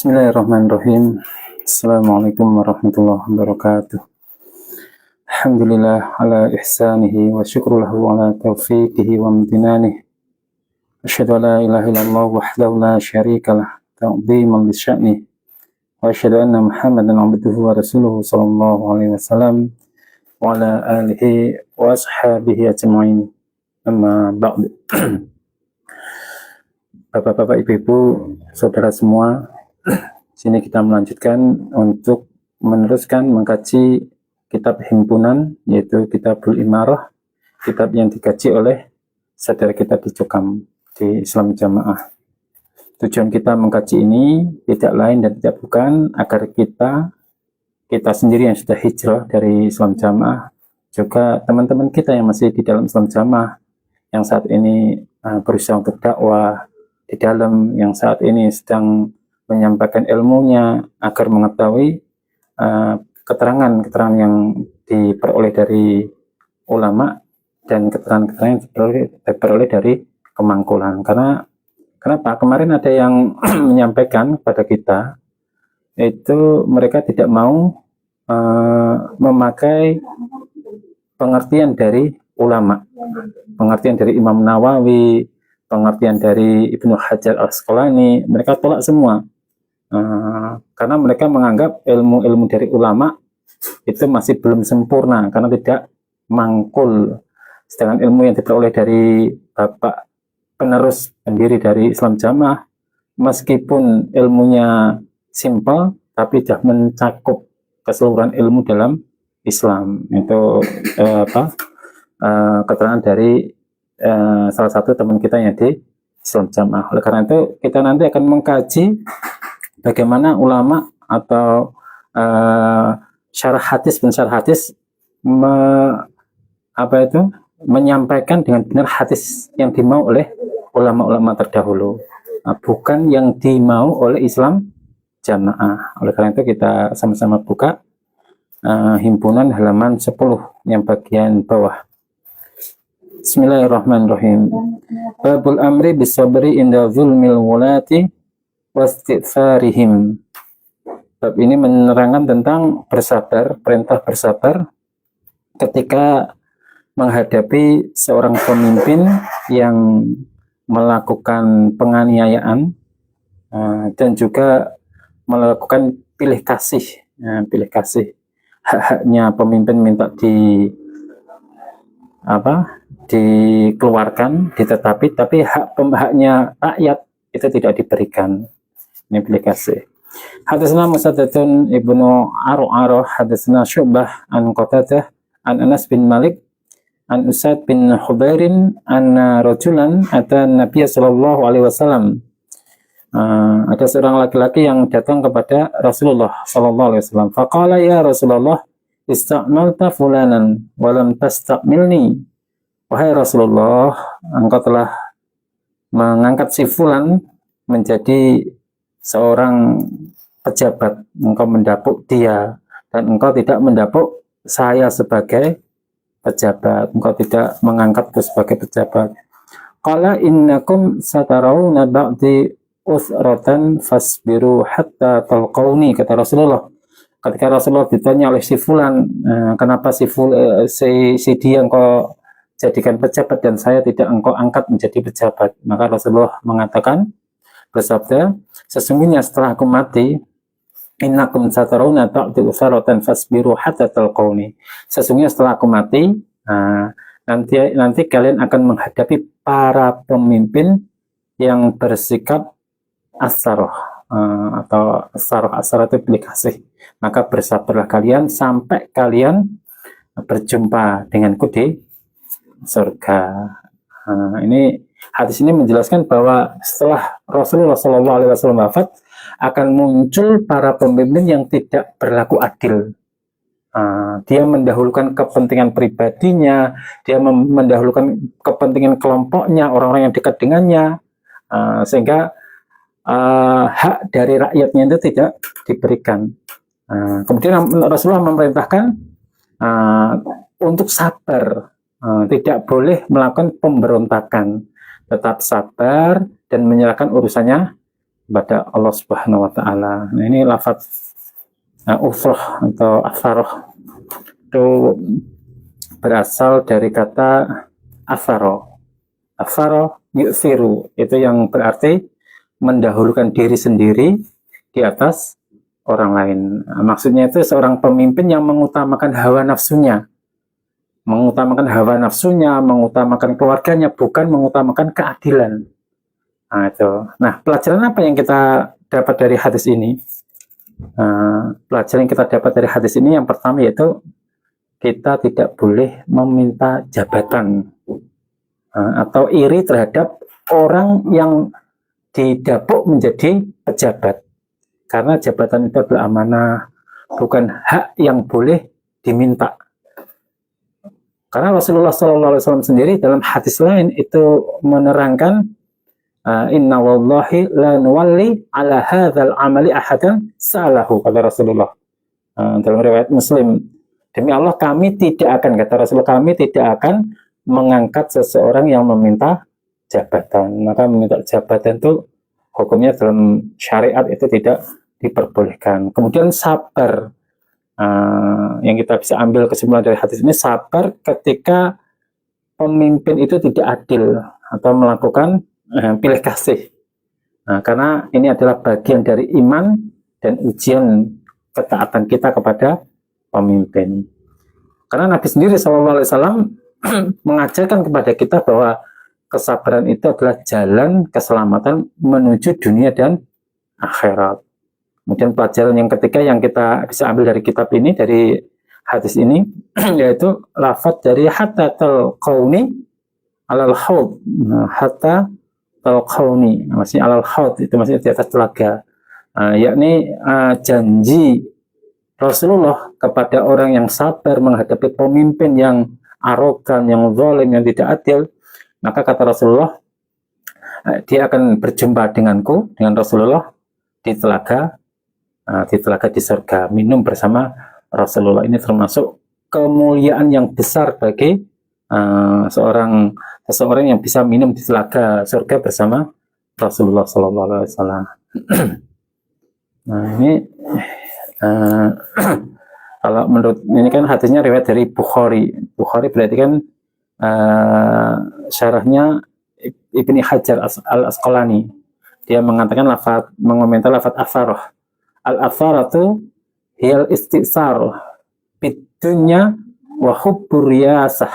Bismillahirrahmanirrahim. Assalamualaikum warahmatullahi wabarakatuh. Alhamdulillah ala ihsanihi wa syukru lahu ala taufiqihi wa amtinanihi. Asyhadu an la ilaha illallah wahdahu la syarika lah ta'dhiman li sya'nih. Wa asyhadu anna Muhammadan abduhu wa rasuluhu sallallahu alaihi wasallam wa ala alihi wa ashabihi ajma'in. Amma ba'd. Bapak-bapak, ibu-ibu, saudara semua, sini kita melanjutkan untuk meneruskan mengkaji kitab himpunan, yaitu Kitabul Imarah, kitab yang dikaji oleh saudara kita di Cokam di Islam Jamaah. Tujuan kita mengkaji ini tidak lain dan tidak bukan agar kita sendiri yang sudah hijrah dari Islam Jamaah, juga teman-teman kita yang masih di dalam Islam Jamaah, yang saat ini berusaha untuk dakwah di dalam, yang saat ini sedang menyampaikan ilmunya, agar mengetahui keterangan-keterangan yang diperoleh dari ulama dan keterangan-keterangan yang diperoleh dari kemangkulan. Karena kenapa? Kemarin ada yang menyampaikan kepada kita, itu mereka tidak mau memakai pengertian dari ulama, pengertian dari Imam Nawawi, pengertian dari Ibnu Hajar Al-Asqalani. Mereka tolak semua, karena mereka menganggap ilmu-ilmu dari ulama itu masih belum sempurna karena tidak mangkul. Sedangkan ilmu yang diperoleh dari bapak penerus pendiri dari Islam Jamaah, meskipun ilmunya simpel, tapi sudah mencakup keseluruhan ilmu dalam Islam. Itu keterangan dari salah satu teman kita yang di Islam Jamaah. Oleh karena itu kita nanti akan mengkaji bagaimana ulama atau syarah hadis pensyarah hadis menyampaikan dengan benar hadis yang dimau oleh ulama-ulama terdahulu, bukan yang dimau oleh Islam Jamaah. Oleh karena itu kita sama-sama buka himpunan halaman 10 yang bagian bawah. Bismillahirrahmanirrahim. Babul amri bisabri inda zulmil wulati wastighfarihim. Bab ini menerangkan tentang bersabar, perintah bersabar ketika menghadapi seorang pemimpin yang melakukan penganiayaan dan juga melakukan pilih kasih. Hak-haknya pemimpin minta dikeluarkan, ditetapi, tapi haknya rakyat itu tidak diberikan. Ini pilih kasih. Hadatsana Musaddadun Ibnu Ar'arah, hadatsana Syu'bah an Qatadah an Anas bin Malik an Usaid bin Hubairin anna rajulan ata Nabiy sallallahu alaihi wasallam. Ada seorang laki-laki yang datang kepada Rasulullah sallallahu alaihi wasallam. Faqala ya Rasulullah, ista'malta fulanan wa lam tasta'milni. Wahai Rasulullah, engkau telah mengangkat si fulan menjadi seorang pejabat, engkau mendapuk dia dan engkau tidak mendapuk saya sebagai pejabat, engkau tidak mengangkatku sebagai pejabat. Qala innakum satarawna ba'di usratan fasbiru hatta talqauni, kata Rasulullah. Ketika Rasulullah ditanya oleh si fulan, kenapa si dia engkau jadikan pejabat dan saya tidak engkau angkat menjadi pejabat, maka Rasulullah mengatakan, bersabda, sesungguhnya setelah aku mati, innakum satarawna ba'di usratan fasbiru hatta talqauni. Sesungguhnya setelah aku mati, nanti kalian akan menghadapi para pemimpin yang bersikap as-saroh, atau as-saroh itu pilih kasih. Maka bersabarlah kalian sampai kalian berjumpa denganku di surga. Ini hadis ini menjelaskan bahwa setelah Rasulullah SAW wafat, akan muncul para pemimpin yang tidak berlaku adil. Dia mendahulukan kepentingan pribadinya, dia mendahulukan kepentingan kelompoknya, orang-orang yang dekat dengannya, sehingga hak dari rakyatnya itu tidak diberikan. Kemudian Rasulullah memerintahkan untuk sabar, tidak boleh melakukan pemberontakan, tetap sabar dan menyerahkan urusannya kepada Allah Subhanahu wa taala. Nah, ini lafaz ufrah atau asaroh itu berasal dari kata asaro. Asaro yu'siru, itu yang berarti mendahulukan diri sendiri di atas orang lain. Maksudnya itu seorang pemimpin yang mengutamakan hawa nafsunya, mengutamakan keluarganya, bukan mengutamakan keadilan. Nah, itu. Nah, pelajaran apa yang kita dapat dari hadis ini? Pelajaran yang kita dapat dari hadis ini yang pertama yaitu kita tidak boleh meminta jabatan atau iri terhadap orang yang didapuk menjadi pejabat, karena jabatan itu adalah amanah, bukan hak yang boleh diminta. Karena Rasulullah SAW sendiri dalam hadis lain itu menerangkan, inna wallahi la nuwalli ala hadzal amali ahadan sa'alahu, kata Rasulullah dalam riwayat Muslim. Demi Allah kami tidak akan, kata Rasulullah, kami tidak akan mengangkat seseorang yang meminta jabatan. Maka meminta jabatan itu hukumnya dalam syariat itu tidak diperbolehkan. Kemudian sabar, yang kita bisa ambil kesimpulan dari hadis ini, sabar ketika pemimpin itu tidak adil atau melakukan pilih kasih. Karena ini adalah bagian dari iman dan ujian ketaatan kita kepada pemimpin. Karena Nabi sendiri SAW mengajarkan kepada kita bahwa kesabaran itu adalah jalan keselamatan menuju dunia dan akhirat. Kemudian pelajaran yang ketiga yang kita bisa ambil dari kitab ini, dari hadis ini, yaitu lafaz dari hatta talqauni alal haud. Hatta talqauni, maksudnya alal haud itu maksudnya di atas telaga. Yakni janji Rasulullah kepada orang yang sabar menghadapi pemimpin yang arogan, yang zalim, yang tidak adil, maka kata Rasulullah, dia akan berjumpa denganku, dengan Rasulullah di telaga di surga, minum bersama Rasulullah. Ini termasuk kemuliaan yang besar bagi seseorang yang bisa minum di telaga surga bersama Rasulullah SAW. Nah, ini kalau menurut ini kan hadisnya riwayat dari Bukhari. Bukhari berarti kan syarahnya Ibni Hajar al-Asqalani. Dia mengatakan mengomentar lafaz asaroh. Al-asaratu hiyal istisar bidunya wa hubbur riyasah.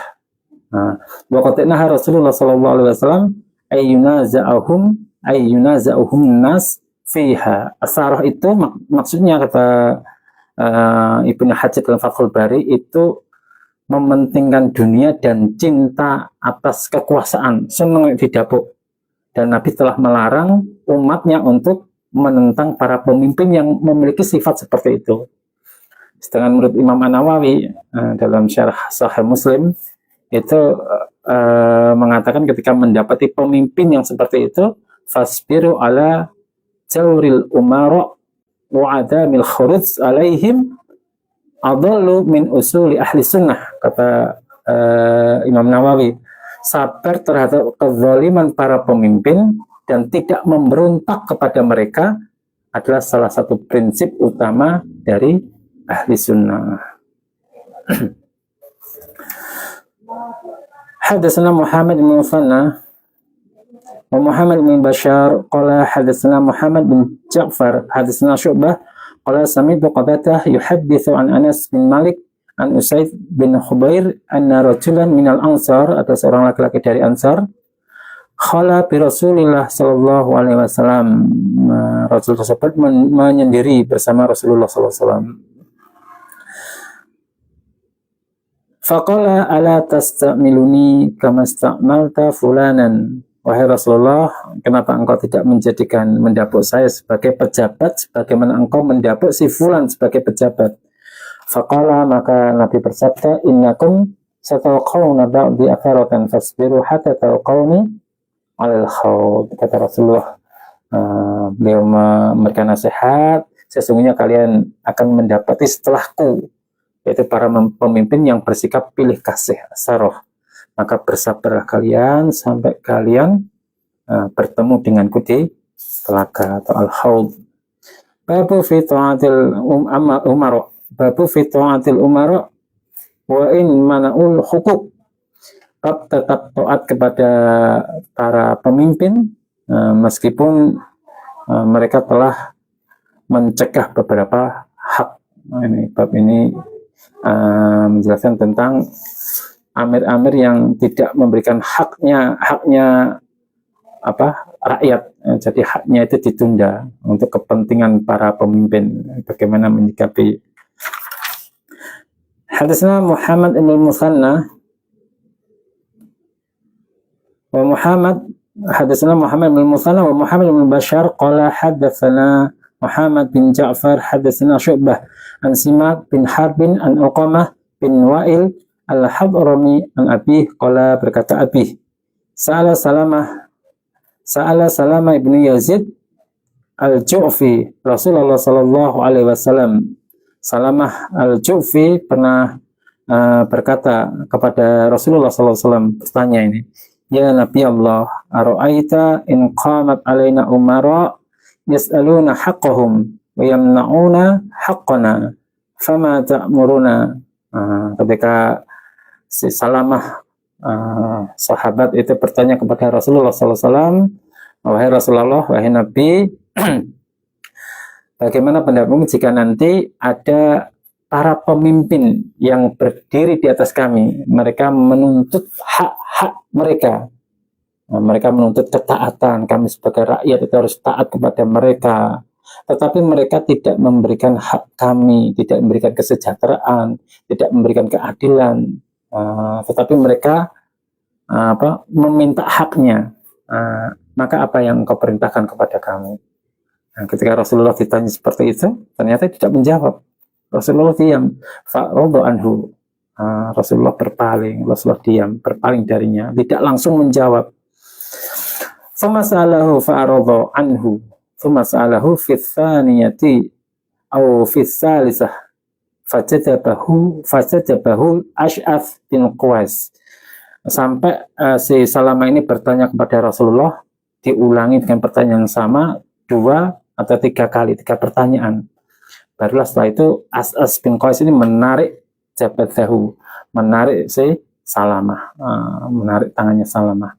Wa qatnaha Rasulullah sallallahu alaihi wasallam ayyunaza'uhum nas fiha. Asarah itu maksudnya, kata Ibnu Hajar dalam Fathul Bari, itu mementingkan dunia dan cinta atas kekuasaan, senang didapuk. Dan Nabi telah melarang umatnya untuk menentang para pemimpin yang memiliki sifat seperti itu. Sedangkan menurut Imam An-Nawawi dalam syarah Sahih Muslim itu mengatakan ketika mendapati pemimpin yang seperti itu, fasbiru ala jawril umara wa adamil khuruj alaihim adallu min usuli ahli sunnah, kata Imam Nawawi. Sabar terhadap kezaliman para pemimpin dan tidak memberontak kepada mereka adalah salah satu prinsip utama dari ahli sunnah. Hadatsana Muhammad bin Musanna wa Muhammad bin Bashar qala hadatsana Muhammad bin Ja'far hadatsana Syu'bah qala sami'tu Qatadah yuhadditsu an Anas bin Malik an Usaid bin Khubair anna rajulan minal Ansar, ada seorang laki-laki dari Ansar, khala bi Rasulillah sallallahu alaihi wasallam. Rasul tersebut menyendiri bersama Rasulullah sallallahu alaihi wasallam. Faqala ala tastamiluni kama stamalta fulanan. Wahai Rasulullah, kenapa engkau tidak mendapuk saya sebagai pejabat sebagaimana engkau mendapuk si fulan sebagai pejabat? Faqala, maka Nabi bersabda, innakum satalqawna ba'di atharatan fasbiru hatta talqawni alal khawd. Kata Rasulullah, beliau memberikan nasihat, sesungguhnya kalian akan mendapati setelahku, yaitu para pemimpin yang bersikap pilih kasih, saroh. Maka bersabarlah kalian sampai kalian bertemu denganku di telaga atau al-haud. Babu fi ta'atil umara. Babu fi ta'atil umara wa in mana'ul hukuk. Bab tetap taat kepada para pemimpin meskipun mereka telah mencegah beberapa hak. Ini bab ini menjelaskan tentang amir-amir yang tidak memberikan haknya rakyat, jadi haknya itu ditunda untuk kepentingan para pemimpin. Bagaimana menyikapi? Hadatsana Muhammad ibn Musanna wa hadatsana Muhammad bin Musanna wa Muhammad bin Bashar qala hadatsana Muhammad bin Ja'far hadatsana Syu'bah an Simak bin Harbin an Uqamah bin Wa'il al-Hadrami an Abi qala berkata Abi Sa'ala Salamah ibnu Yazid al-Ju'fi Rasulullah sallallahu alaihi wasallam. Salamah al-Ju'fi pernah berkata kepada Rasulullah sallallahu alaihi wasallam, bertanya ini, ya Nabi Allah, ara'aita in qamat alaina umara yas'aluna haqqahum wa yamna'una haqqana fama ta'muruna. Ketika si Salamah sahabat itu bertanya kepada Rasulullah SAW, wahai Rasulullah, wahai Nabi, bagaimana pendapatmu jika nanti ada para pemimpin yang berdiri di atas kami, mereka menuntut hak-hak mereka, mereka menuntut ketaatan, kami sebagai rakyat itu harus taat kepada mereka, tetapi mereka tidak memberikan hak kami, tidak memberikan kesejahteraan, tidak memberikan keadilan. Tetapi mereka meminta haknya, maka apa yang engkau perintahkan kepada kami? Ketika Rasulullah ditanya seperti itu, ternyata tidak menjawab. Rasulullah diam. Fa'radha anhu. Rasulullah berpaling, Rasulullah diam, berpaling darinya, tidak langsung menjawab. Famas'alahu fa'radha anhu. Famas'alahu fi tsaniyati aw fi tsalisah. Fajadabahu Ash'ath bin Qais. Sampai si Salamah ini bertanya kepada Rasulullah, diulangi dengan pertanyaan yang sama 2 atau 3 kali, 3 pertanyaan. Barulah setelah itu Ash'ath bin Qais ini menarik jabatahu, menarik si Salamah, menarik tangannya Salamah.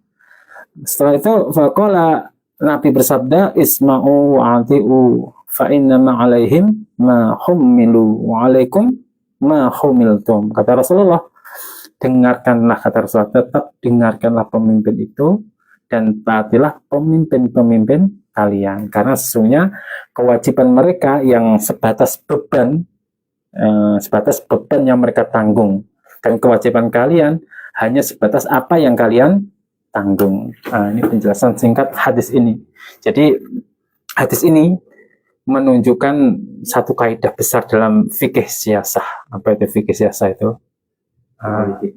Setelah itu faqala, Nabi bersabda, isma'u wa'ati'u fa inna ma'alaihim ma hummilu wa alaikum ma humiltum. Kata Rasulullah, dengarkanlah, kata Rasulullah, tetap dengarkanlah pemimpin itu dan taatilah pemimpin-pemimpin kalian, karena sesungguhnya kewajiban mereka yang sebatas beban yang mereka tanggung, dan kewajiban kalian hanya sebatas apa yang kalian tanggung. Ini penjelasan singkat hadis ini. Jadi hadis ini menunjukkan satu kaidah besar dalam fikih siasah. Apa itu fikih siasah itu?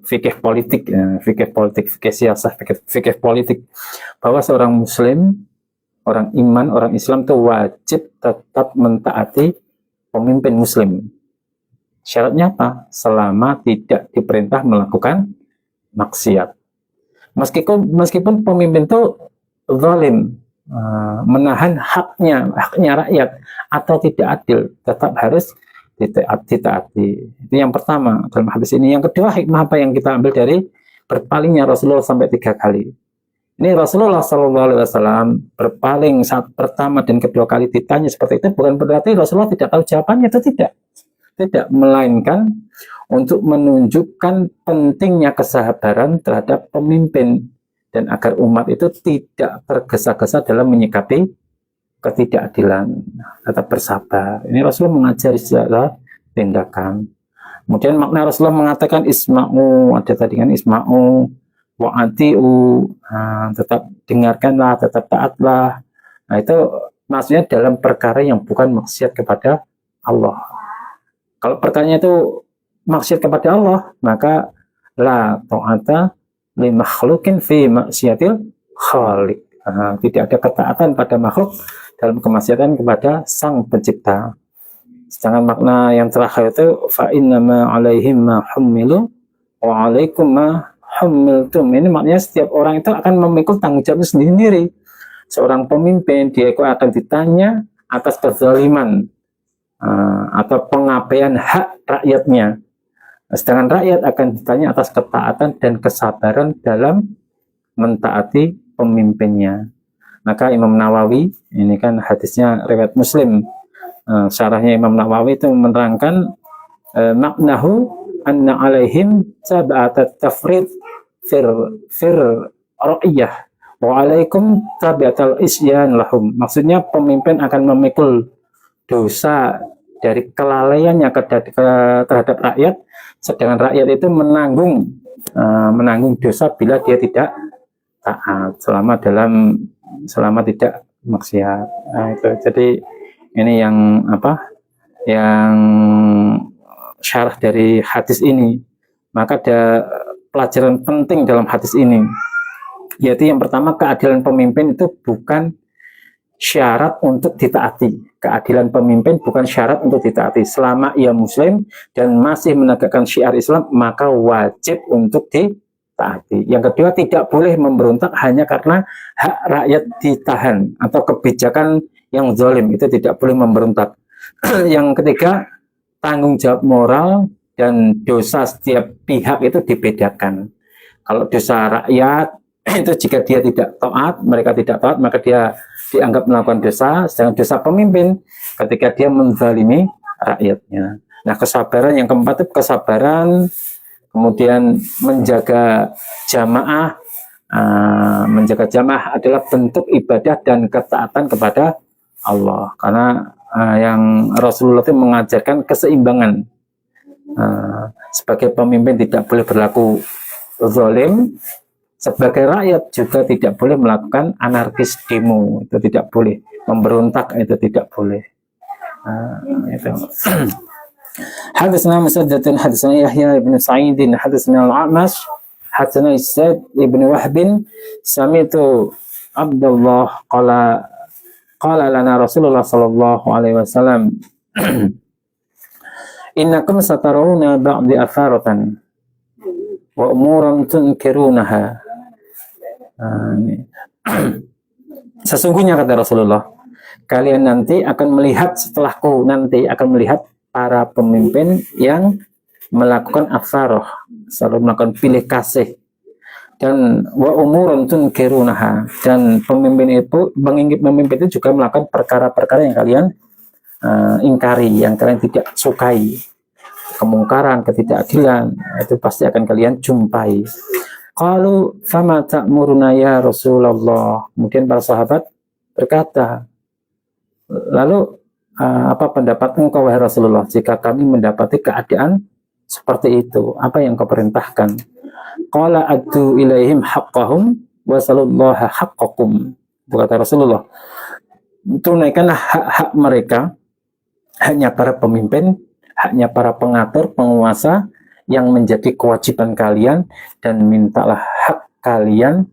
Fikih politik, fikih siasah, fikih politik. Bahwa seorang muslim, orang iman, orang Islam itu wajib tetap mentaati pemimpin muslim. Syaratnya apa? Selama tidak diperintah melakukan maksiat. Meskipun pemimpin itu zalim, menahan haknya rakyat atau tidak adil, tetap harus ditaati. Itu yang pertama dalam hadis ini. Yang kedua, hikmah apa yang kita ambil dari berpalingnya Rasulullah sampai 3 kali. Ini Rasulullah SAW berpaling saat pertama dan kedua kali ditanya seperti itu, bukan berarti Rasulullah tidak tahu jawabannya, itu tidak, melainkan untuk menunjukkan pentingnya kesabaran terhadap pemimpin dan agar umat itu tidak tergesa-gesa dalam menyikapi ketidakadilan, tetap bersabar. Ini Rasulullah mengajari secara tindakan. Kemudian makna Rasulullah mengatakan isma'u, ada tadi kan isma'u wa'ati'u, tetap dengarkanlah, tetap taatlah. Nah, itu maksudnya dalam perkara yang bukan maksiat kepada Allah. Kalau perkaranya itu maksiat kepada Allah, maka la ta'ata li makhlukin fi maksiatil khaliq. Tidak ada ketaatan pada makhluk dalam kemaksiatan kepada sang pencipta. Sedangkan makna yang terakhir itu fa innama alaihim ma hummilu wa alaikum ma hummiltum. Ini maknanya setiap orang itu akan memikul tanggung jawab sendiri. seorang pemimpin dia itu akan ditanya atas kezaliman atau pengabaian hak rakyatnya. Sedangkan rakyat akan ditanya atas ketaatan dan kesabaran dalam mentaati pemimpinnya. Maka Imam Nawawi, ini kan hadisnya riwayat Muslim, syarahnya Imam Nawawi itu menerangkan maknahu anna alaihim tabi'at tafrid fir ra'iyah wa alaikum tabi'atal isyan lahum. Maksudnya pemimpin akan memikul dosa dari kelalaiannya terhadap rakyat, sedangkan rakyat itu menanggung dosa bila dia tidak taat selama tidak maksiat. Nah, itu. Jadi ini yang syarah dari hadis ini. Maka ada pelajaran penting dalam hadis ini, yaitu yang pertama, keadilan pemimpin itu bukan syarat untuk ditaati. Keadilan pemimpin bukan syarat untuk ditaati. Selama ia muslim dan masih menegakkan syiar Islam, maka wajib untuk ditaati. Yang kedua, tidak boleh memberontak hanya karena hak rakyat ditahan atau kebijakan yang zalim, itu tidak boleh memberontak. Yang ketiga, tanggung jawab moral dan dosa setiap pihak itu dibedakan. Kalau dosa rakyat itu jika dia tidak taat, mereka tidak taat, maka dia dianggap melakukan dosa. Sedangkan dosa pemimpin ketika dia menzalimi rakyatnya. Nah, kesabaran yang keempat itu kesabaran, kemudian menjaga jamaah. Menjaga jamaah adalah bentuk ibadah dan ketaatan kepada Allah. Karena yang Rasulullah itu mengajarkan keseimbangan. Sebagai pemimpin tidak boleh berlaku zalim. Sebagai rakyat juga tidak boleh melakukan anarkis, demo, itu tidak boleh. Memberontak itu tidak boleh. Itu. Hadatsana Musaddad, hadatsana Yahya bin Sa'id, hadatsana Al-A'mash, hadatsana Sa'id ibn Wahb, sami'tu Abdullah qala lana Rasulullah sallallahu alaihi wasallam, innakum satarawna ba'di afaratan wa umuran tunkirunaha. Sesungguhnya kata Rasulullah, kalian nanti akan melihat, setelahku nanti akan melihat para pemimpin yang melakukan afaroh, selalu melakukan pilih kasih, dan wa umurun tunkirunaha, dan pemimpin itu juga melakukan perkara-perkara yang kalian ingkari, yang kalian tidak sukai, kemungkaran, ketidakadilan, itu pasti akan kalian jumpai. Qalu fama ta'muruna ya Rasulullah. Kemudian para sahabat berkata, lalu apa pendapat engkau wahai Rasulullah jika kami mendapati keadaan seperti itu? Apa yang kau perintahkan? Qala addu ilaihim haqqahum wa salullaha haqqakum. Kata Rasulullah, tunaikanlah hak-hak mereka, haknya para pemimpin, haknya para pengatur, penguasa, yang menjadi kewajiban kalian, dan mintalah hak kalian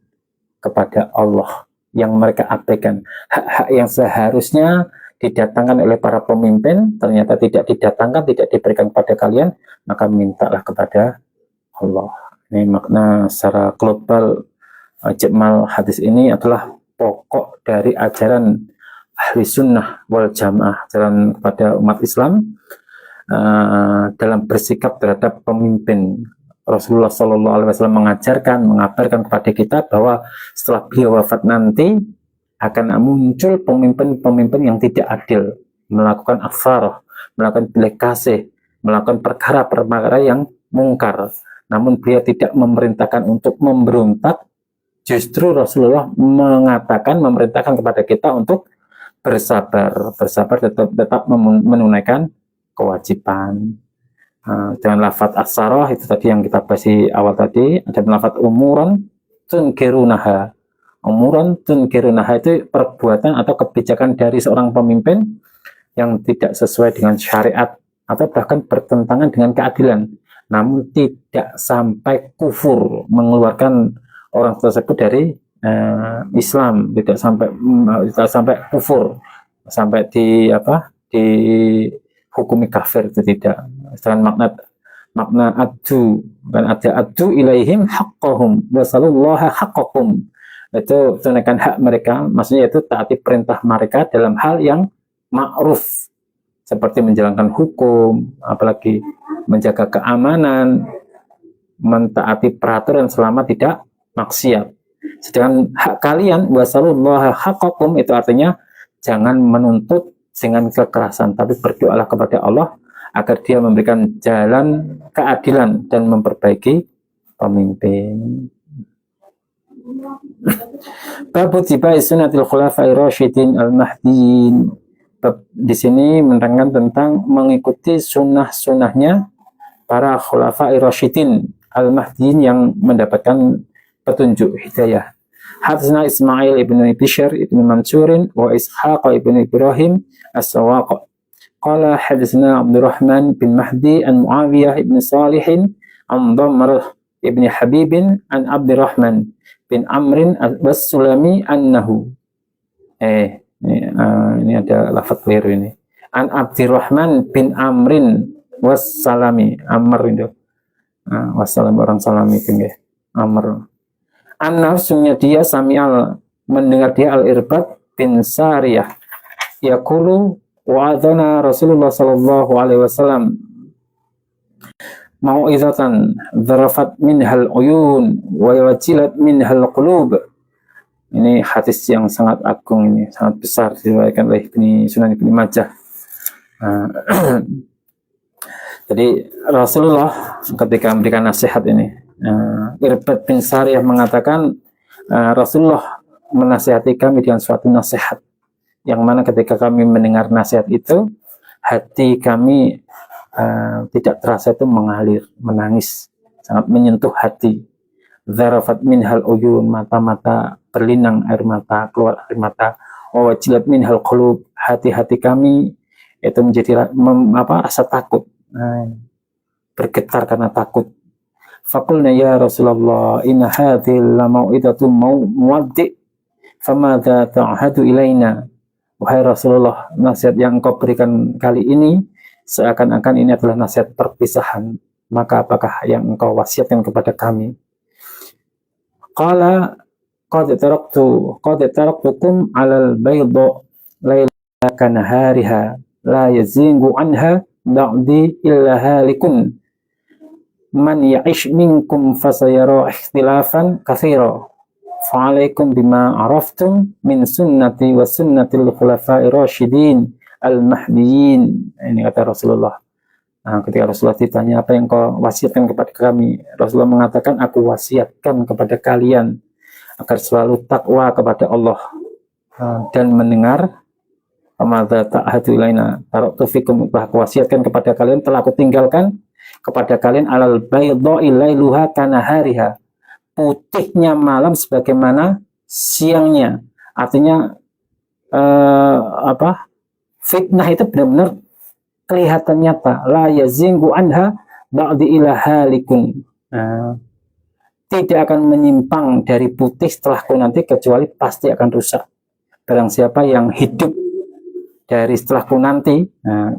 kepada Allah yang mereka abaikan. Hak-hak yang seharusnya didatangkan oleh para pemimpin ternyata tidak didatangkan, tidak diberikan kepada kalian, maka mintalah kepada Allah. Ini makna secara global ijmal hadis ini adalah pokok dari ajaran ahli sunnah wal jamaah, ajaran kepada umat Islam dalam bersikap terhadap pemimpin. Rasulullah SAW mengajarkan, mengabarkan kepada kita bahwa setelah beliau wafat nanti akan muncul pemimpin-pemimpin yang tidak adil, melakukan afarah, melakukan pilih kasih, melakukan perkara-perkara yang mungkar. Namun beliau tidak memerintahkan untuk memberontak. Justru Rasulullah memerintahkan kepada kita untuk bersabar, tetap menunaikan kewajiban. Dengan lafadz as-sarah itu tadi yang kita bahas di awal tadi, ada lafadz umuran tunkirunaha. Umuran tunkirunaha itu perbuatan atau kebijakan dari seorang pemimpin yang tidak sesuai dengan syariat atau bahkan bertentangan dengan keadilan, namun tidak sampai kufur, mengeluarkan orang tersebut dari Islam, tidak sampai kufur, sampai dihukumi kafir, itu tidak. Sedangkan makna addu, kan ada addu ilaihim haqqahum wa salullaha haqqakum. itu tunaikan hak mereka, maksudnya itu taati perintah mereka dalam hal yang ma'ruf, seperti menjalankan hukum, apalagi menjaga keamanan, mentaati peraturan selama tidak maksiat. Sedangkan hak kalian, wasallallahu haqqakum, itu artinya jangan menuntut dengan kekerasan, tapi berdoalah kepada Allah agar Dia memberikan jalan keadilan dan memperbaiki pemimpin. Bab tibai sunnatil khulafai rasyidin al-mahdiyin. Di sini menerangkan tentang mengikuti sunnah-sunnahnya para khulafai rasyidin al-mahdiyin yang mendapatkan petunjuk hidayah. Hadatsana Ismail ibn Bishr ibn Mansurin wa Ishaq ibn Ibrahim as-Sawaq. Qala hadatsana Abdurrahman bin Mahdi an Muawiyah ibn Salih an Damrah ibn Habib an Abdurrahman bin Amrin as-Sulami annahu. Ini ada lafaz keliru ini. An Abdurrahman bin Amrin was-Salami. Amr itu. Wassalam orang Salami itu nggih. Amr. An-nafsunya dia sami'al, mendengar dia Al-Irbad bin Sariyah yaqulu wa'adhana Rasulullah sallallahu alaihi wasallam mau'izatan dzarafat minhal uyun wa wajilat minhal qulub. Ini hadis yang sangat agung, ini sangat besar, diriwayatkan oleh Sunan Ibnu Majah. Jadi Rasulullah ketika memberikan nasihat ini, Irbad bin Sariyah mengatakan, Rasulullah menasihati kami dengan suatu nasihat, yang mana ketika kami mendengar nasihat itu, hati kami tidak terasa itu mengalir, menangis, sangat menyentuh hati. Zarafat minhal uyun, mata-mata berlinang air mata, keluar air mata. Wajilat minhal qulub, hati-hati kami itu menjadi rasa takut, bergetar karena takut. Faqulna ya Rasulullah inna hadhil mau'idatu muwaddi famadza ta'hadu ilaina. Wahai Rasulullah, nasihat yang engkau berikan kali ini seakan-akan ini adalah nasihat perpisahan, maka apakah yang engkau wasiatkan kepada kami? Qala qad taraktukum 'alal bayda laila kanahariha la yazingu anha ba'di illa halikun man ya'ish minkum fasayara ikhtilafan katsira fa'alaikum bima araftum min sunnati wa sunnatil khulafa'ir rasyidin al-mahdiyyin. Ini kata Rasulullah. Ketika Rasulullah ditanya apa yang kau wasiatkan kepada kami, Rasulullah mengatakan, aku wasiatkan kepada kalian agar selalu takwa kepada Allah dan mendengar amadza ta'hadu ilaina. Taraktu fikum, telah aku wasiatkan kepada kalian, telah aku tinggalkan kepada kalian alal baydha'i lailuha kanahariha, putihnya malam sebagaimana siangnya. Artinya fitnah itu benar-benar kelihatan nyata. La yazingu anha ba'di ila halikun. Tidak akan menyimpang dari putih setelahku nanti kecuali pasti akan rusak. Barang siapa yang hidup dari setelahku nanti,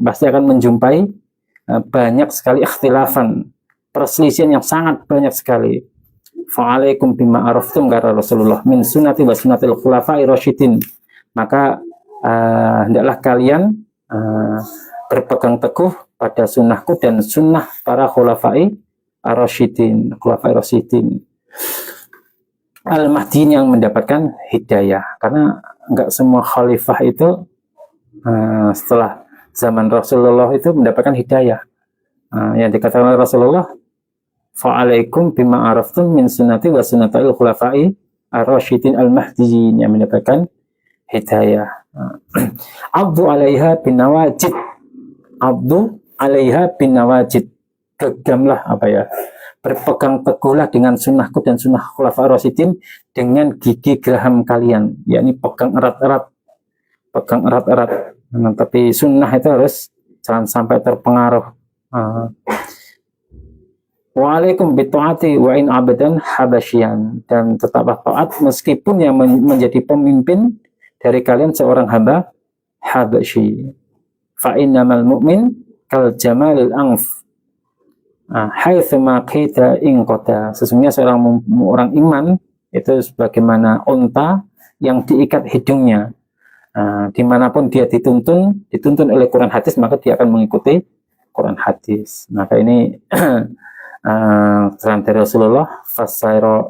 pasti akan menjumpai banyak sekali ikhtilafan, perselisihan yang sangat banyak sekali. Fa'alaikum bima araftum, kata Rasulullah, min sunnati wa sunnatil khulafa'ir rasyidin. Maka hendaklah kalian berpegang teguh pada sunnahku dan sunnah para khulafai ar-rasyidin, khulafai rasyidin al-mahdiin yang mendapatkan hidayah. Karena enggak semua khalifah itu setelah zaman Rasulullah itu mendapatkan hidayah. Yang dikatakan oleh Rasulullah, fa'alaikum bima araftum min sunnati wa sunnatil khulafai ar-rasyidin al-mahdiin, yang mendapatkan hidayah. Abdu alaiha bin nawajid, abdu alaiha bin nawajid, gegamlah berpegang teguhlah dengan sunnahku dan sunnah khulafaur rasyidin dengan gigi geraham kalian, yakni pegang erat-erat. Tapi sunnah itu harus jangan sampai terpengaruh. Waalaikum bitaati wa in abadan habasyian, dan tetaplah taat meskipun yang menjadi pemimpin dari kalian seorang hamba habasyi. Fa innamal mu'min kal jamalil anf haitsu ma qita in qata. Sesungguhnya seorang orang iman itu sebagaimana unta yang diikat hidungnya. Dimanapun dia dituntun oleh Quran hadis, maka dia akan mengikuti Quran hadis. Maka ini keterangan dari Rasulullah,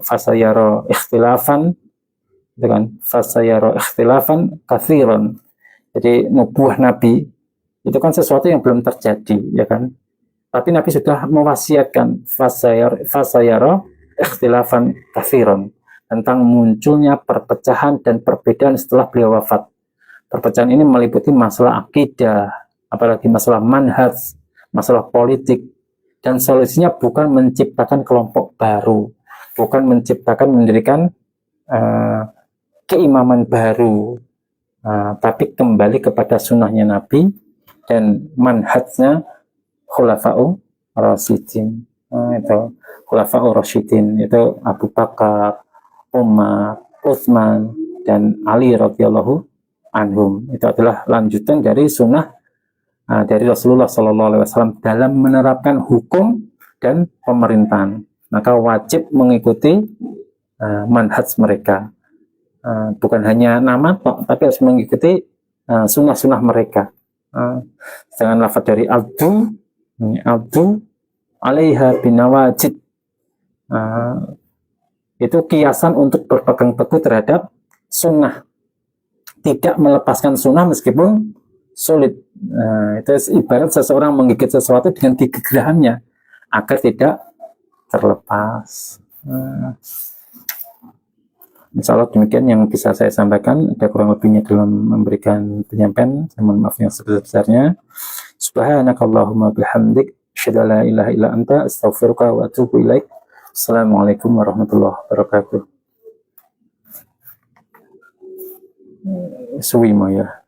fasayaro ikhtilafan, dengan fasayaro ikhtilafan kathiron. Jadi nubuah Nabi itu kan sesuatu yang belum terjadi, ya kan? Tapi Nabi sudah mewasiatkan fasayaro ikhtilafan kathiron, tentang munculnya perpecahan dan perbedaan setelah beliau wafat. Perpecahan ini meliputi masalah akidah, apalagi masalah manhaj, masalah politik, dan solusinya bukan menciptakan kelompok baru, bukan mendirikan keimaman baru, tapi kembali kepada sunnahnya Nabi dan manhajnya khulafa'u rasyidin. Itu khulafa'u rasyidin itu Abu Bakar, Umar, Utsman, dan Ali radhiyallahu anhum. Itu adalah lanjutan dari sunnah dari Rasulullah SAW dalam menerapkan hukum dan pemerintahan. Maka wajib mengikuti manhaj mereka. Bukan hanya nama tok, tapi harus mengikuti sunnah-sunnah mereka. Jangan lafaz dari abdu alaiha binawajid. Itu kiasan untuk berpegang teguh terhadap sunnah. Tidak melepaskan sunnah meskipun sulit. Itu ibarat seseorang menggigit sesuatu dengan gigi gerahnya agar tidak terlepas. Insya Allah demikian yang bisa saya sampaikan. Ada kurang lebihnya dalam memberikan penyampaian. Saya mohon maaf yang sebesar-besarnya. Subhanakallahumma bihamdik, asyhadu an la ilaha illa anta, astaghfiruka wa atubu ilaik. Assalamualaikum warahmatullahi wabarakatuh. Suwi ya.